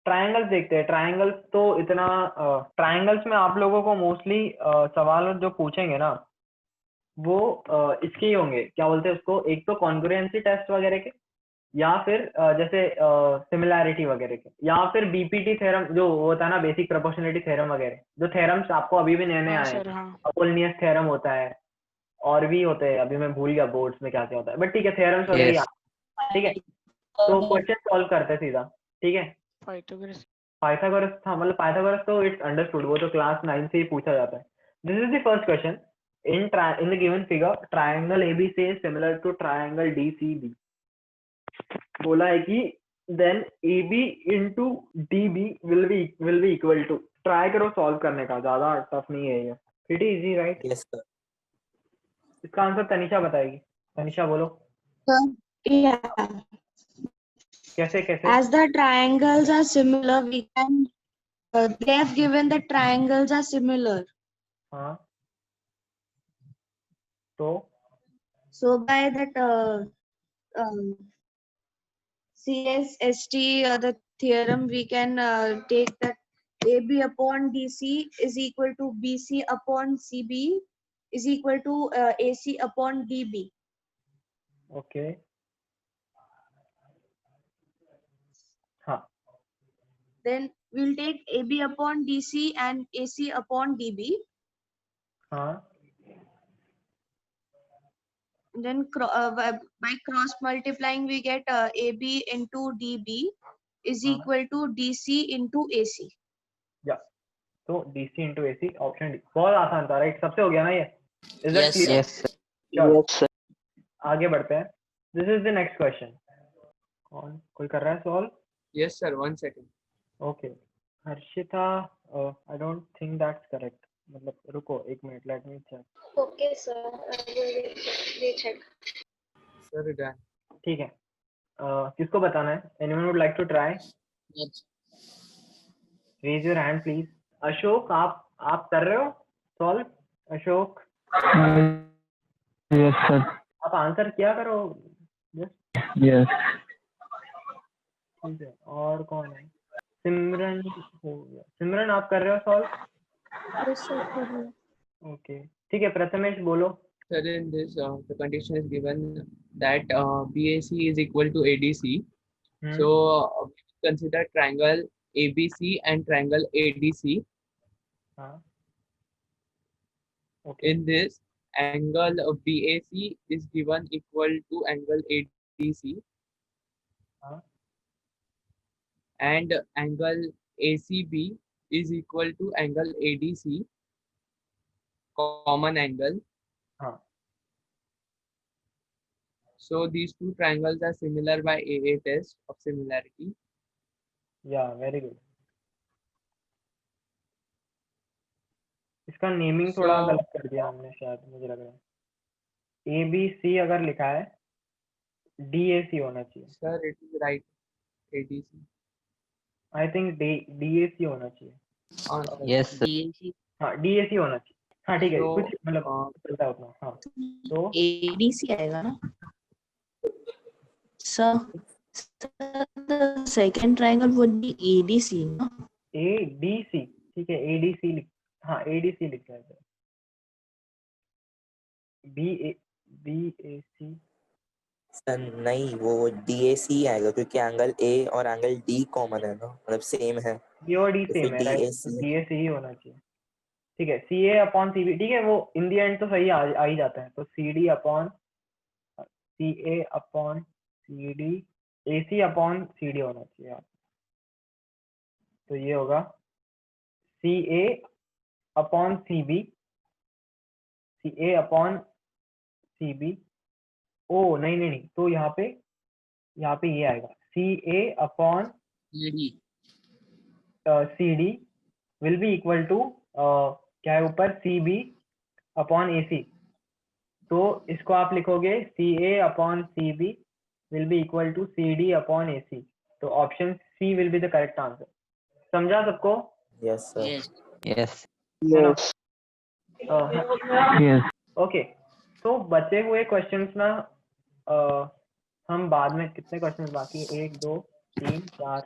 Triangles देखते हैं। Triangles तो इतना ट्रायंगल्स में आप लोगों को मोस्टली सवाल जो पूछेंगे ना वो इसके ही होंगे, क्या बोलते हैं उसको, एक तो कॉन्ग्रुएंसी टेस्ट वगैरह के, या फिर जैसे सिमिलैरिटी वगैरह के, या फिर बीपीटी थ्योरम जो होता है ना, बेसिक प्रोपोर्शनलिटी थ्योरम वगैरह, जो थ्योरम्स आपको अभी भी नए नए हाँ आए हैं। सर, हाँ। अपोलिनियस थ्योरम होता है और भी होते हैं, अभी मैं भूल गया बोर्ड्स में क्या क्या होता है, बट ठीक है थ्योरम्स वगैरह Yes. याद। ठीक है, तो क्वेश्चन सॉल्व करते हैं सीधा। ठीक है, पाइथागोरस। पाइथागोरस था, मतलब पाइथागोरस तो इट्स अंडरस्टूड, वो तो क्लास 9 से ही पूछा जाता है। This is the first question. In the given figure triangle ABC is similar to triangle DCB. बोला है कि then AB into DB will be equal to, try करो सॉल्व करने का, ज्यादा टफ नहीं है ये, pretty easy right. Yes, sir. इसका आंसर तनिषा बताएगी। तनिषा बोलो Yeah. कैसे कैसे। As the triangles are similar, we can. They have given the triangles are similar. हाँ तो So by that CSST the theorem, we can take that AB upon DC is equal to BC upon CB is equal to AC upon DB. Okay हाँ Then we'll take AB upon DC and AC upon DB. हाँ Then by cross multiplying we get AB into DB is हाँ equal to DC into AC. या तो DC into AC, option D. बहुत आसान था right, सबसे हो गया ना ये। Is that Yes, clear? yes, sir. चलो Yes, sir. आगे बढ़ते हैं। This is the next question. कौन कोई कर रहा है solve? Yes, sir. 1 second. Okay Harshita, I don't think that's correct, मतलब रुको एक minute, let me check. Okay, sir. I will check. Sir, done. ठीक है, किसको बताना है? Anyone would like to try? Yes. Raise your hand please. Ashok, आप कर रहे हो सॉल्व? Ashok Yes, sir. आप आंसर किया करो। Yes. ठीक है, और कौन है? सिमरन हो गया। सिमरन आप कर रहे हो सॉल्व? Yes, sir. ओके ठीक है, प्रथमेश बोलो। Sir, in this, the condition is given that BAC is equal to ADC. So, we consider triangle ABC and triangle ADC. हाँ okay In this, angle of BAC is given equal to angle ADC, हाँ and angle ACB is equal to angle ADC, common angle. हाँ So these two triangles are similar by AA test of similarity. या very good. इसका naming थोड़ा So- गलत कर दिया हमने शायद, मुझे लग रहा है। ABC अगर लिखा है DAC होना चाहिए। Sir, it is right. ADC. I think DAC होना चाहिए। Yes, sir. हाँ DAC होना चाहिए। हाँ ठीक है, So, कुछ मतलब चलता है उतना। हाँ तो ADC आएगा ना? Sir, the second triangle would be ADC, no? ADC, ठीक है ADC लिख, हाँ ADC लिख रहा है। BAC Sir, नहीं वो DAC आएगा क्योंकि एंगल A और एंगल D कॉमन है ना, मतलब सेम है। B और D तो सेम फिर है राइट, DAC। DAC ही होना चाहिए। ठीक है, CA अपॉन CB, ठीक है वो इन दी एंड तो सही आ ही जाता है। तो CD upon CA upon CD, AC upon CD होना चाहिए आप। तो ये होगा CA upon CB, CA upon CB। ओ नहीं नहीं नहीं, तो यहाँ पे ये आएगा CA upon AD. CD will be equal to क्या है ऊपर, CB अपॉन AC। तो इसको आप लिखोगे CA upon CB will be equal to CD upon AC। तो option C will be the correct answer. समझा सबको? Yes, sir. Yes. Yes. Yes. Okay तो बचे हुए क्वेश्चंस ना हम बाद में, कितने क्वेश्चंस बाकी है? 1 2 3 4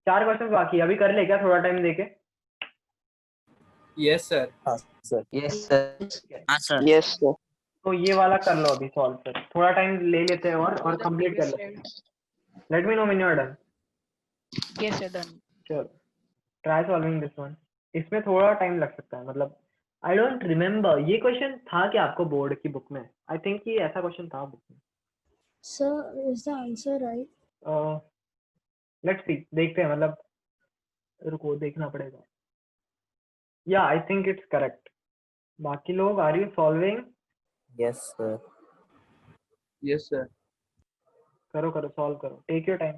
4 क्वेश्चन बाकी है, अभी कर ले क्या थोड़ा टाइम देके? Yes, sir. हाँ सर। Yes, sir. हाँ सर। Yes, sir. तो ये वाला कर लो अभी सॉल्व कर, थोड़ा टाइम ले लेते हैं और कंप्लीट कर लेते हैं। Let me know when you are done. Yes, sir, done. चलो ट्राई सॉल्विंग दिस वन। इसमें थोड़ा टाइम लग सकता है, मतलब आई डोंट रिमेम्बर ये क्वेश्चन था क्या आपको बोर्ड की बुक में? आई थिंक ये ऐसा क्वेश्चन था बुक में। Sir, is the answer right? Let's see, देखते हैं, मतलब रुको देखना पड़ेगा। या आई थिंक इट्स करेक्ट। बाकी लोग are you solving? Yes sir. Yes, sir. करो करो सॉल्व करो, take your time.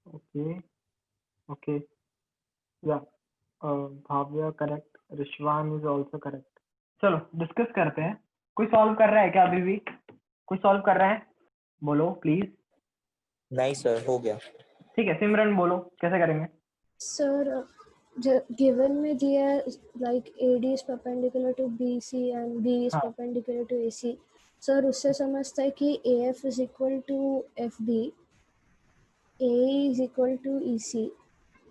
Okay okay या Bhavya correct, Rizwan is also correct. चलो डिस्कस करते हैं। कोई सॉल्व कर रहा है क्या अभी भी? कोई सॉल्व कर रहा है? बोलो प्लीज। नहीं सर, हो गया। ठीक है सिमरन बोलो कैसे करेंगे? Sir, given में दिया like AD is perpendicular to BC and B is हाँ perpendicular to AC. Sir, उससे समझता है कि AF is equal to FB, AE is equal to EC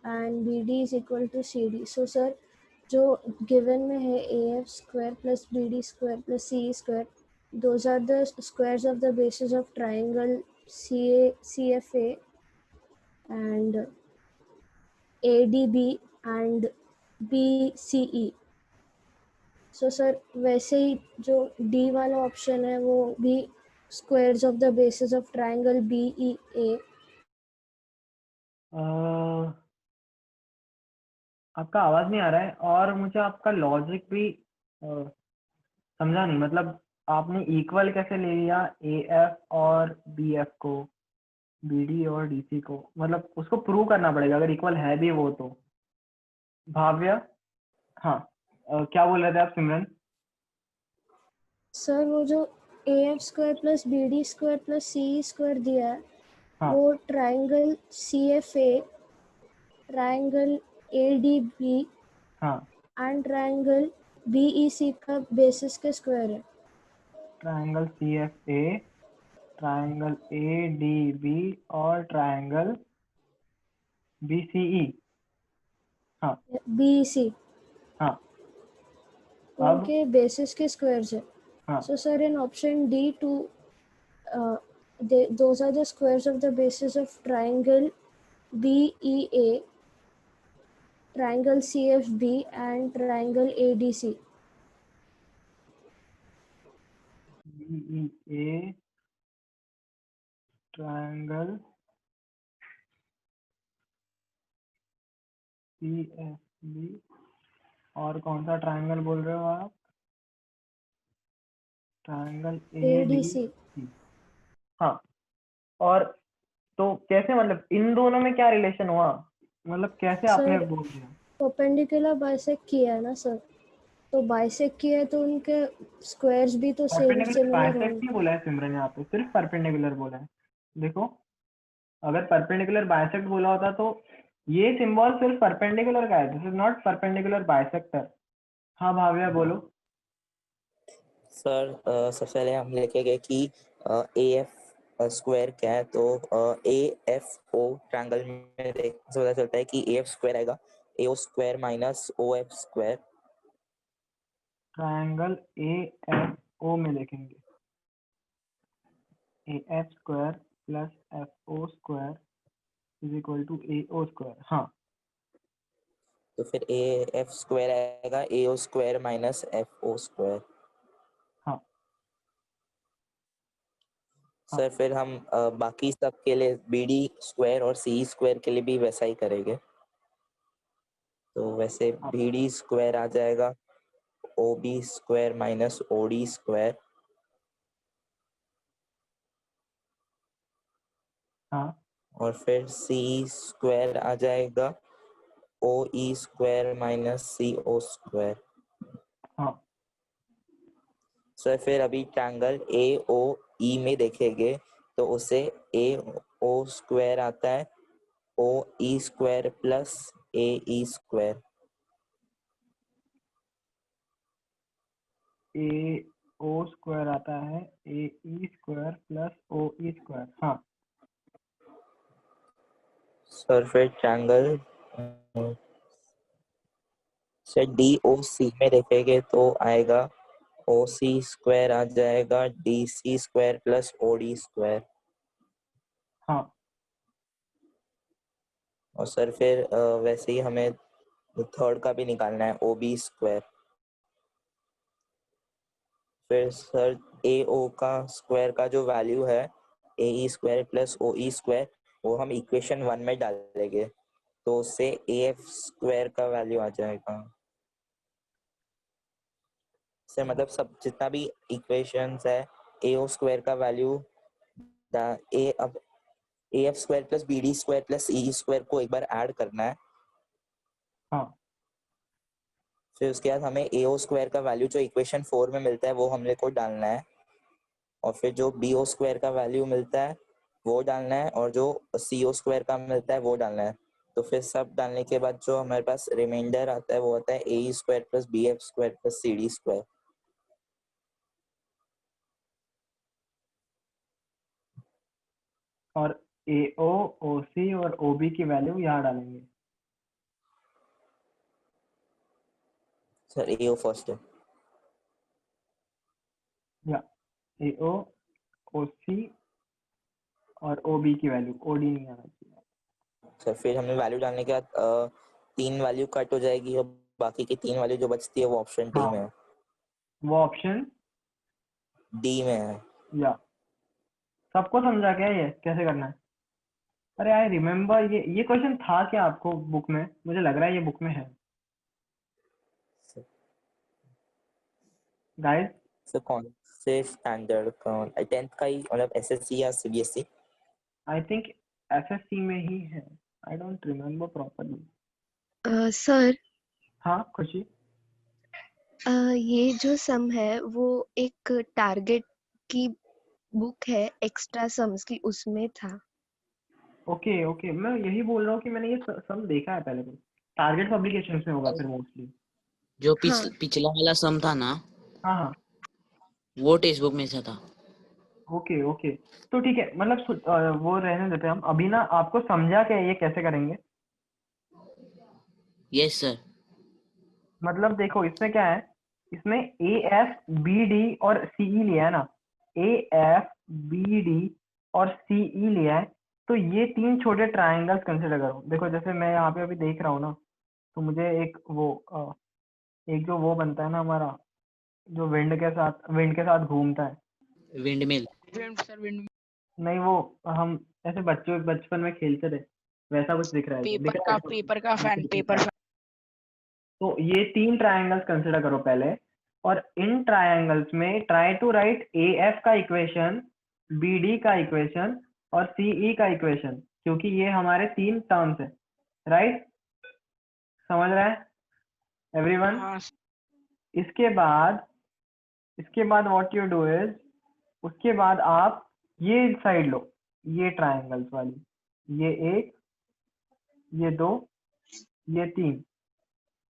and BD is equal to CD. So sir, जो given में है AF square plus BD square plus CE square, those are the squares of the bases of triangle CFA and ADB and BCE. So sir, वैसे ही जो D वाला option है वो भी squares of the bases of triangle BEA. आपका आवाज नहीं आ रहा है और मुझे आपका लॉजिक भी समझा नहीं, मतलब आपने इक्वल कैसे ले लिया AF और BF को, BD और DC को, मतलब उसको प्रूव करना पड़ेगा अगर इक्वल है भी वो तो। भाव्या हाँ क्या बोल रहे थे आप सिमरन? सर वो जो AF square plus BD square plus CE square दिया है हाँ वो ट्राइंगल CFA, ट्राइंगल ADB हाँ एंड ट्राइंगल BEC का बेसिस के स्क्वायर है। ट्रायंगल CFA, ट्रायंगल ADB और ट्रायंगल BCE। हाँ BEC हाँ अब उनके बेसिस के स्क्वायर्स है। हाँ So sir, in option D2, those are the squares of the bases of triangle BEA, triangle CFB and triangle ADC. BEA, triangle CFB और कौन सा ट्रायंगल बोल रहे हो आप? Triangle ADC. हाँ और तो कैसे, मतलब इन दोनों में क्या रिलेशन हुआ, मतलब कैसे आपने सर बोल दिया? परपेंडिकुलर बाइसेक्ट किया है ना सर, तो बाइसेक्ट किया है तो उनके स्क्वायर्स भी तो सेम परपेंडिकुलर सिमिलर बाइसेक्ट होंगे। नहीं बोला है सिमरन, यहाँ पे सिर्फ परपेंडिकुलर बोला है। देखो अगर परपेंडिकुलर बाइसेक्ट बोला होता तो ये सिंबल सिर्फ परपेंडिकुलर का है, this is not perpendicular bisector. हाँ भाव्या बोलो। सर सबसे पहले हम लिखेंगे कि AF स्क्वायर क्या है, तो AFO ट्रायंगल में देख से पता चलता है कि AF स्क्वायर आएगा AO square minus OF square. Triangle AFO में देखेंगे AF square plus FO square is equal to AO square. हाँ तो फिर AF स्क्वायर आएगा AO square minus FO square. हाँ सर फिर हम बाकी सब के लिए BD स्क्वायर और CE स्क्वायर के लिए भी वैसा ही करेंगे। तो वैसे हाँ BD स्क्वायर आ जाएगा OB square minus OD square. हाँ और फिर CE स्क्वायर आ जाएगा OE square minus CO square. हाँ सर फिर अभी ट्रायंगल AOE में देखेंगे तो उसे AO स्क्वायर आता है OE square plus AE square. AO square आता है AE square plus OE square. हाँ सर फिर ट्रायंगल से DOC में देखेंगे तो आएगा OC स्क्वायर आ जाएगा DC square plus OD square. हाँ और सर फिर वैसे ही हमें थर्ड का भी निकालना है OB स्क्वायर। फिर सर AO का स्क्वायर का जो वैल्यू है AE square plus OE square वो हम इक्वेशन 1 में डालेंगे तो उससे AF स्क्वायर का वैल्यू आ जाएगा। सर मतलब सब जितना भी इक्वेशंस है AO स्क्वायर का वैल्यू अब AF square plus BD square plus EE square को एक बार ऐड करना है। हाँ फिर उसके बाद हमें AO स्क्वायर का वैल्यू जो इक्वेशन 4 में मिलता है वो हमने को डालना है और फिर जो BO स्क्वायर का वैल्यू मिलता है वो डालना है और जो CO स्क्वायर का मिलता है वो डालना है। तो फिर सब डालने के बाद जो हमारे पास रिमाइंडर आता है वो आता है AE square plus BF square plus CD square. और AO OC और OB की वैल्यू यहाँ डालेंगे। सर AO फर्स्ट है। या AO OC और OB की वैल्यू, OD नहीं आना चाहिए। सर फिर हमें वैल्यू डालने के बाद 3 वैल्यू कट हो जाएगी और बाकी की 3 वैल्यू जो बचती है वो ऑप्शन डी हाँ में है। वो ऑप्शन डी में है। या सबको समझा क्या ये कैसे करना है? अरे आई रिमेम्बर ये क्वेश्चन था क्या आपको बुक में? मुझे लग रहा है ये बुक में है गाइस। सर कौन से स्टैंडर्ड का 10th का ही मतलब SSC या CBSE? आई थिंक SSC में ही है, आई डोंट रिमेम्बर प्रॉपर्ली। सर हाँ खुशी, ये जो सम है वो एक टारगेट की बुक है एक्स्ट्रा सम्स की, उसमें था। ओके ओके, मैं यही बोल रहा हूँ कि मैंने ये सब देखा है पहले। टारगेट पब्लिकेशंस में होगा फिर मोस्टली। जो हाँ पिछला वाला सम था ना हाँ हाँ वो टेक्स्ट बुक में से था। ओके ओके, तो ठीक है, मतलब वो रहने देते हैं हम अभी ना। आपको समझा क्या ये कैसे करेंगे? Yes sir. मतलब देखो इसमें क्या है, इसमें AFBD और CE लिया है ना, AFBD और CE लिया है। तो ये 3 छोटे ट्रायंगल्स कंसिडर करो। देखो जैसे मैं यहाँ पे अभी देख रहा हूँ ना, तो मुझे एक एक जो वो बनता है ना हमारा, जो विंड के साथ घूमता है। Wind mill. विंड नहीं वो हम ऐसे बचपन में खेलते थे, वैसा कुछ दिख रहा है। दिख रहा है पेपर का फैन पेपर फैन। तो ये 3 ट्रायंगल्स कंसिडर करो पहले, और इन ट्रायंगल्स में ट्राई टू राइट AF का इक्वेशन, BD का इक्वेशन और CE का इक्वेशन, क्योंकि ये हमारे 3 टर्म्स है। राइट, समझ रहा है एवरीवन? हाँ इसके बाद व्हाट यू डू इज, उसके बाद आप ये साइड लो, ये ट्रायंगल्स वाली, ये 1, ये 2, ये 3,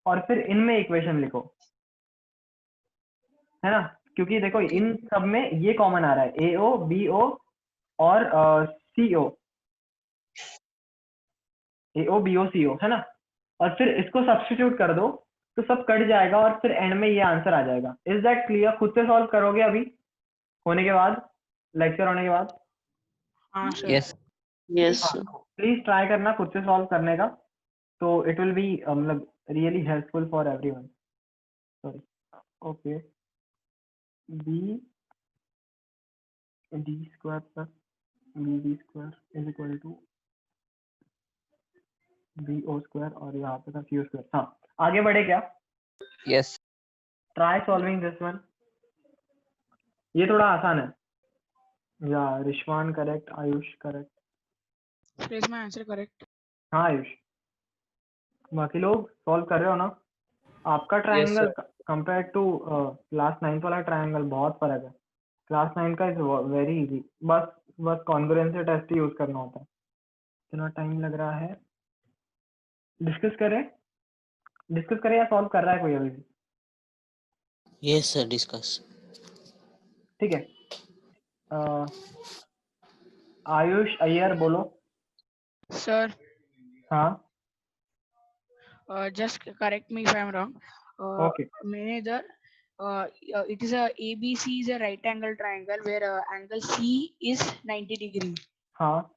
और फिर इनमें इक्वेशन लिखो, है ना? क्योंकि देखो इन सब में ये कॉमन आ रहा है, AO BO और CO, AO BO CO, है ना? और फिर इसको सब्स्टिट्यूट कर दो तो सब कट जाएगा और फिर एंड में ये आंसर आ जाएगा। Is that clear? खुद से सॉल्व करोगे अभी होने के बाद, लेक्चर होने के बाद? हाँ sir. Yes Yes. Please try करना खुद से सॉल्व करने का, तो इट विल बी मतलब really helpful for everyone. Sorry, okay, D square plus BD square is equal to BO square, और यहाँ पे था CO स्क्वायर। हाँ, आगे बढ़े क्या? Yes try solving this one, ये थोड़ा आसान है। या Rizwan correct, Ayush correct. Is my answer correct? हाँ आयुष, बाकी लोग सॉल्व कर रहे हो ना? आपका Yes, triangle sir. Compare to class 9 वाला ट्रायंगल बहुत फर्क है। क्लास 9 का इज वेरी इजी, बस कॉन्ग्रुएंसी टेस्ट यूज करना होता है। इतना टाइम लग रहा है। डिस्कस करें या सॉल्व कर रहा है कोई अभी भी? Yes sir discuss. ठीक है, आयुष अय्यर बोलो। सर हाँ Just correct me if I'm wrong. Okay. Manager, it is a ABC is a right angle triangle where angle C is 90 degree. हाँ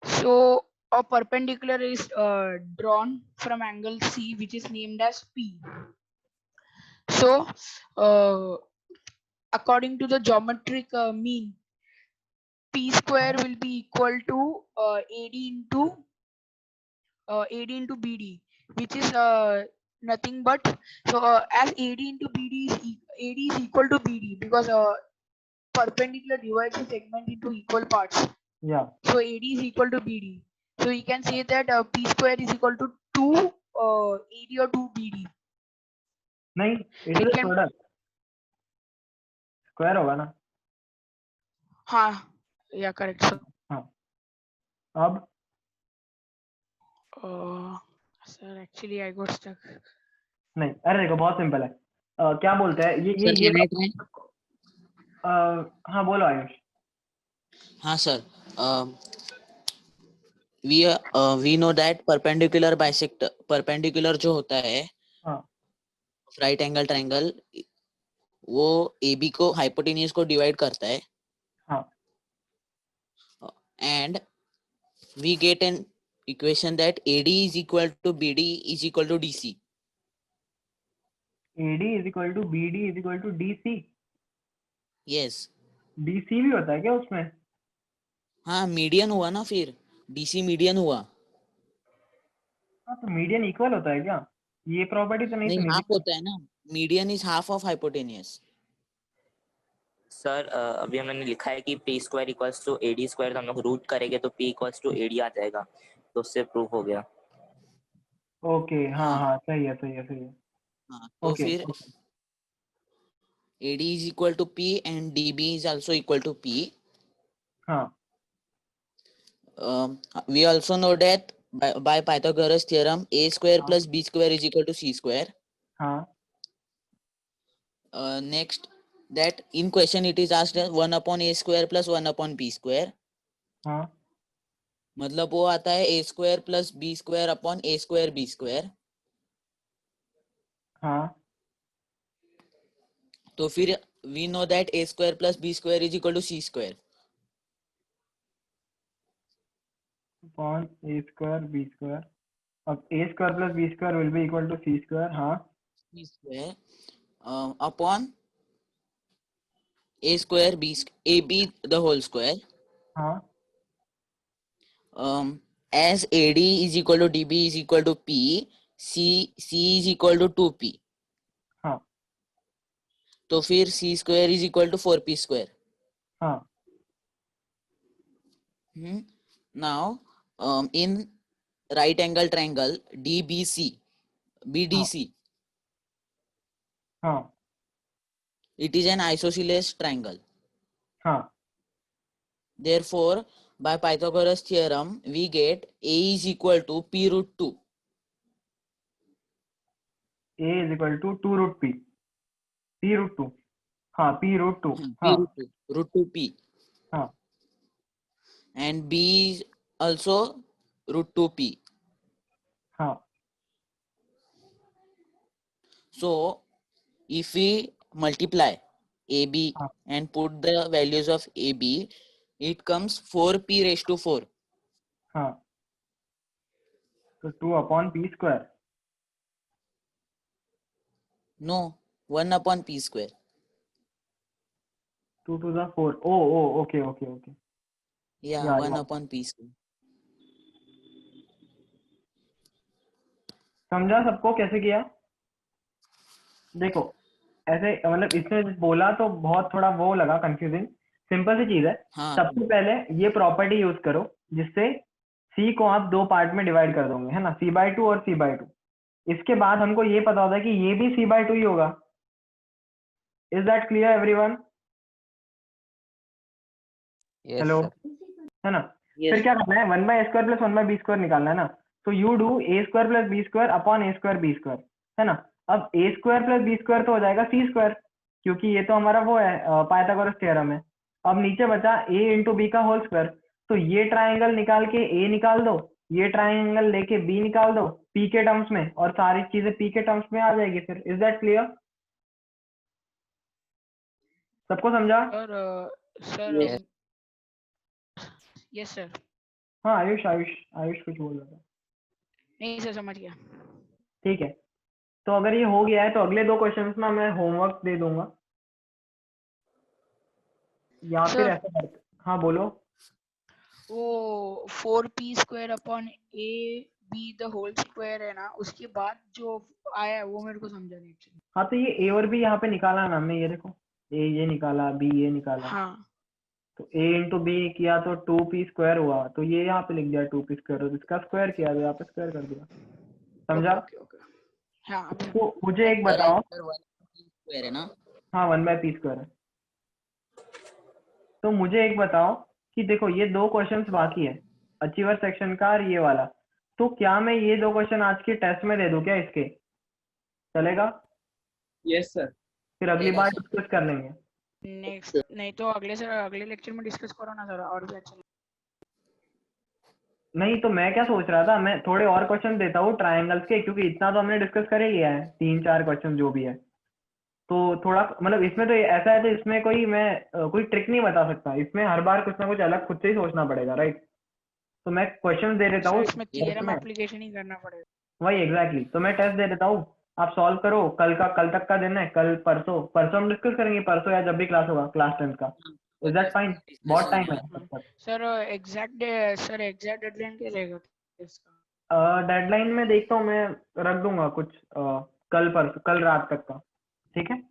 So a perpendicular is drawn from angle C, which is named as P. So according to the geometric mean, P square will be equal to AD into BD, which is nothing but, so as AD into BD is AD is equal to BD because perpendicular divides the segment into equal parts. yeah. So AD is equal to BD. So you can say that P square is equal to 2 AD or 2 BD. नहीं it is It a can, product. Square होगा ना. हाँ, yeah, correct. So हाँ अब sir, actually I got stuck. नहीं, अरे देखो बहुत सिंपल है. क्या बोलते हैं ये Sir, can I try? हाँ बोलो आयुष. हाँ sir. We know that perpendicular जो होता है हाँ राइट एंगल ट्रायंगल, वो AB को हाइपोटेन्यूज को डिवाइड करता है. हाँ And we get an equation that AD is equal to BD is equal to DC. AD is equal to BD is equal to DC. Yes. DC भी होता है क्या उसमें? हाँ, मीडियन हुआ ना, फिर DC मीडियन हुआ. हाँ तो मीडियन इक्वल होता है क्या? ये प्रॉपर्टी तो नहीं नहीं, सुनी हाफ थी. होता है ना. Median is half of hypotenuse. Sir अभी हमने लिखा है कि P square equals to AD square, तो हम लोग रूट करेंगे तो पी इक्वल्स टू एडी आ जाएगा, तो उससे प्रूव हो गया. ओके हाँ हाँ सही है सही है सही है. हाँ, तो ओके फिर AD is equal to P and DB is also equal to P. हाँ We also know that by Pythagoras theorem, A square हाँ plus B square is equal to C square. हाँ Next, that in question it is asked as 1 upon A square plus 1 upon B square. हाँ मतलब वो आता है A square plus B square upon A square B square. हाँ तो फिर we know that A square plus B square is equal to C square. upon A square B square. अब A square plus B square will be equal to C square. हाँ C square upon A square B AB the whole square. हाँ As AD is equal to DB is equal to P, C is equal to 2P. हाँ तो फिर C square is equal to 4P square. हाँ Now in right angle triangle DBC, BDC, हाँ it is an isosceles triangle. हाँ Therefore, by Pythagoras theorem, we get A is equal to P root 2. A is equal to 2 root P. P root 2. हाँ P root 2. P हाँ root 2, root 2P. हाँ And B is also root 2P. हाँ So, if we multiply AB हाँ and put the values of AB, it comes 4P raised to 4. हाँ तो 2 upon P square. No, 1 upon P square. 2 to the 4. Oh, okay. Yeah, Yeah, 1 yeah. upon P square. समझा सबको कैसे किया? देखो ऐसे मतलब इसने बोला तो बहुत थोड़ा वो लगा कंफ्यूजिंग. सिंपल सी चीज है. हाँ. सबसे पहले ये प्रॉपर्टी यूज करो जिससे C को आप दो पार्ट में डिवाइड कर दोगे, है ना, C/2 और C/2. इसके बाद हमको ये पता होता है कि ये भी C/2 ही होगा. Is that clear everyone? Yes, hello, sir. है ना? Yes. फिर क्या करना है, 1/A² + 1/B² निकालना है ना. तो you do A² + B² upon A² B², है ना. अब A² + B² तो हो जाएगा C², क्योंकि ये तो हमारा वो है पाइथागोरस थ्योरम है. अब नीचे बचा A × B का होल स्क्वायर. तो ये ट्राइंगल निकाल के A निकाल दो, ये ट्राइंगल लेके बी निकाल दो पी के टर्म्स में, और सारी चीजें पी के टर्म्स में आ जाएगी फिर। Is that clear? सबको समझा? Sir Yes. Yes sir. हाँ आयुष आयुष आयुष कुछ बोल रहा था। नहीं सर समझ गया। ठीक है, तो अगर ये हो गया है तो अगले 2 क्वेश्चंस में मैं होमवर्क दे दूंगा, या फिर Sir. ऐसा करते। हाँ बोलो। वो 4p square upon A B the whole square है ना, उसके बाद जो आया है वो मेरे को समझा नहीं एक्चुअली। हाँ तो ये ए और बी यहाँ पे निकाला ना हमने, ये देखो ए ये निकाला, बी ये निकाला। हाँ तो a इंटू बी किया तो 2p स्क्वायर हुआ, तो ये यहाँ पे लिख दिया 2p स्क्वायर, और इसका स्क्वायर किया तो यहाँ पे स्क्वायर कर दिया। समझा? Okay okay. हाँ अभी तो मुझे एक बताओ। स्क्वायर है ना? हाँ 1/p स्क्वायर है। तो मुझे एक बताओ कि देखो ये 2 क्वेश्चंस बाकी है, अचीवर सेक्शन का और ये वाला, तो क्या मैं ये 2 क्वेश्चन आज के टेस्ट में दे दूं क्या? इसके चलेगा? Yes sir. फिर अगली चलेगा बार सर। डिस्कस कर लेंगे। नेक्स्ट नहीं तो अगले लेक्चर में डिस्कस करो ना सर, और भी अच्छा। नहीं तो मैं क्या सोच रहा था, मैं थोड़े और क्वेश्चन देता हूँ ट्रायंगल्स के, क्योंकि इतना तो हमने डिस्कस कर ही लिया है, 3-4 क्वेश्चन जो भी है। तो थोड़ा मतलब इसमें तो ऐसा है, तो इसमें कोई मैं कोई ट्रिक नहीं बता सकता, इसमें हर बार कुछ ना कुछ अलग खुद से ही सोचना पड़ेगा, राइट? तो मैं क्वेश्चन दे देता हूँ इसमें थियरम एप्लीकेशन ही करना पड़ेगा। वही एग्जैक्टली। तो मैं टेस्ट दे देता हूँ, आप सॉल्व करो। कल तक का दिन है, कल परसों हम डिस्कस करेंगे, परसों या जब भी क्लास होगा, क्लास 10 का। Is that fine? बहुत टाइम है तब तक। सर एग्जैक्ट डेडलाइन क्या रहेगा इसका? डेडलाइन में देखता हूँ, मैं रख दूंगा कुछ कल रात तक का, ठीक है?